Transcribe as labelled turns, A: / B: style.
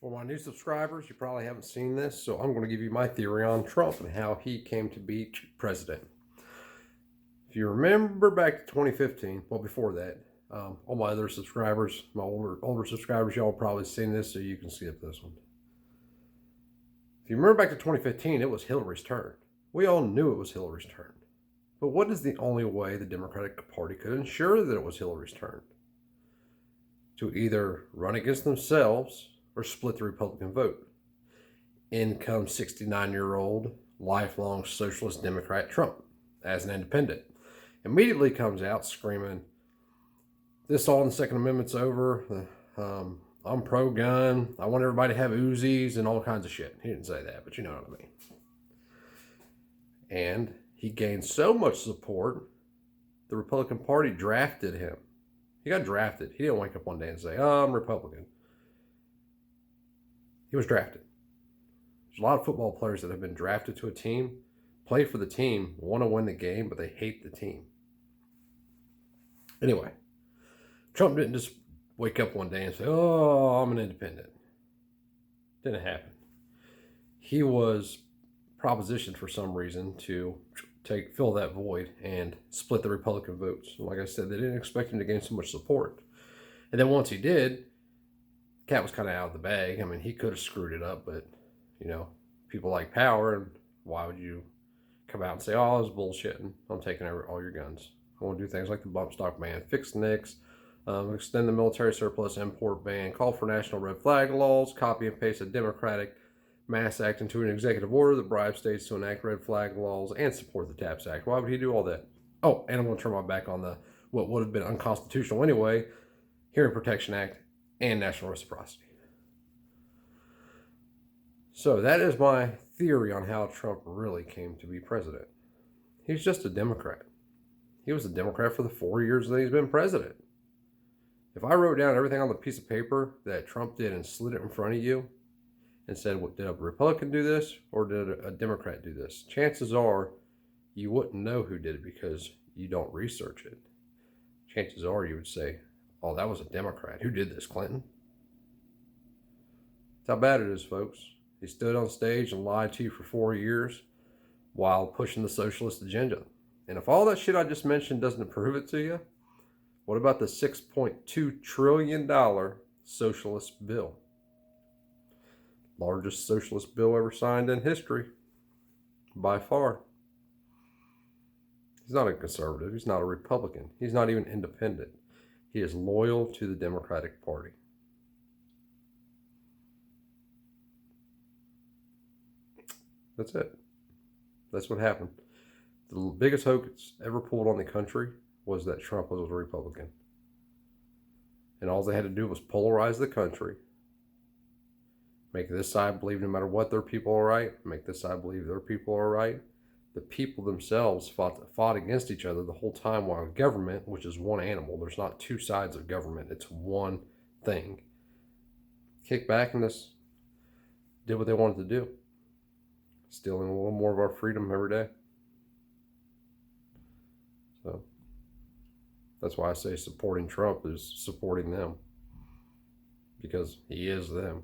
A: For my new subscribers, you probably haven't seen this, so I'm going to give you my theory on Trump and how he came to be president. If you remember back to 2015, well, before that, all my other subscribers, my older subscribers, y'all probably seen this, so you can skip this one. If you remember back to 2015, it was Hillary's turn. We all knew it was Hillary's turn. But what is the only way the Democratic Party could ensure that it was Hillary's turn? To either run against themselves or split the Republican vote. In comes 69-year-old, lifelong socialist Democrat Trump as an independent. Immediately comes out screaming, this all in the Second Amendment's over. I'm pro-gun. I want everybody to have Uzis and all kinds of shit. He didn't say that, but you know what I mean. And he gained so much support, the Republican Party drafted him. He got drafted. He didn't wake up one day and say, I'm Republican. He was drafted. There's a lot of football players that have been drafted to a team, play for the team, want to win the game, but they hate the team. Anyway, Trump didn't just wake up one day and say, oh, I'm an independent. Didn't happen. He was propositioned for some reason to fill that void and split the Republican votes. And like I said, they didn't expect him to gain so much support. And then once he did, cat was kind of out of the bag. I mean, he could have screwed it up, but, you know, people like power, and why would you come out and say, oh, I was bullshitting. I'm taking over all your guns. I want to do things like the bump stock ban, fix NICS, extend the military surplus import ban, call for national red flag laws, copy and paste a Democratic Mass Act into an executive order that bribes states to enact red flag laws, and support the TAPS Act. Why would he do all that? Oh, and I'm going to turn my back on the what would have been unconstitutional anyway, Hearing Protection Act and national reciprocity. So that is my theory on how Trump really came to be president. He's just a Democrat. He was a Democrat for the 4 years that he's been president. If I wrote down everything on the piece of paper that Trump did and slid it in front of you and said, well, did a Republican do this or did a Democrat do this? Chances are you wouldn't know who did it because you don't research it. Chances are you would say, oh, that was a Democrat. Who did this, Clinton? That's how bad it is, folks. He stood on stage and lied to you for 4 years while pushing the socialist agenda. And if all that shit I just mentioned doesn't prove it to you, what about the $6.2 trillion socialist bill? Largest socialist bill ever signed in history, by far. He's not a conservative. He's not a Republican. He's not even independent. He is loyal to the Democratic Party. That's it. That's what happened. The biggest hoax ever pulled on the country was that Trump was a Republican. And all they had to do was polarize the country, make this side believe no matter what their people are right, make this side believe their people are right. The people themselves fought against each other the whole time, while government, which is one animal, there's not two sides of government, it's one thing, kicked back and just did what they wanted to do, stealing a little more of our freedom every day. So that's why I say supporting Trump is supporting them, because he is them.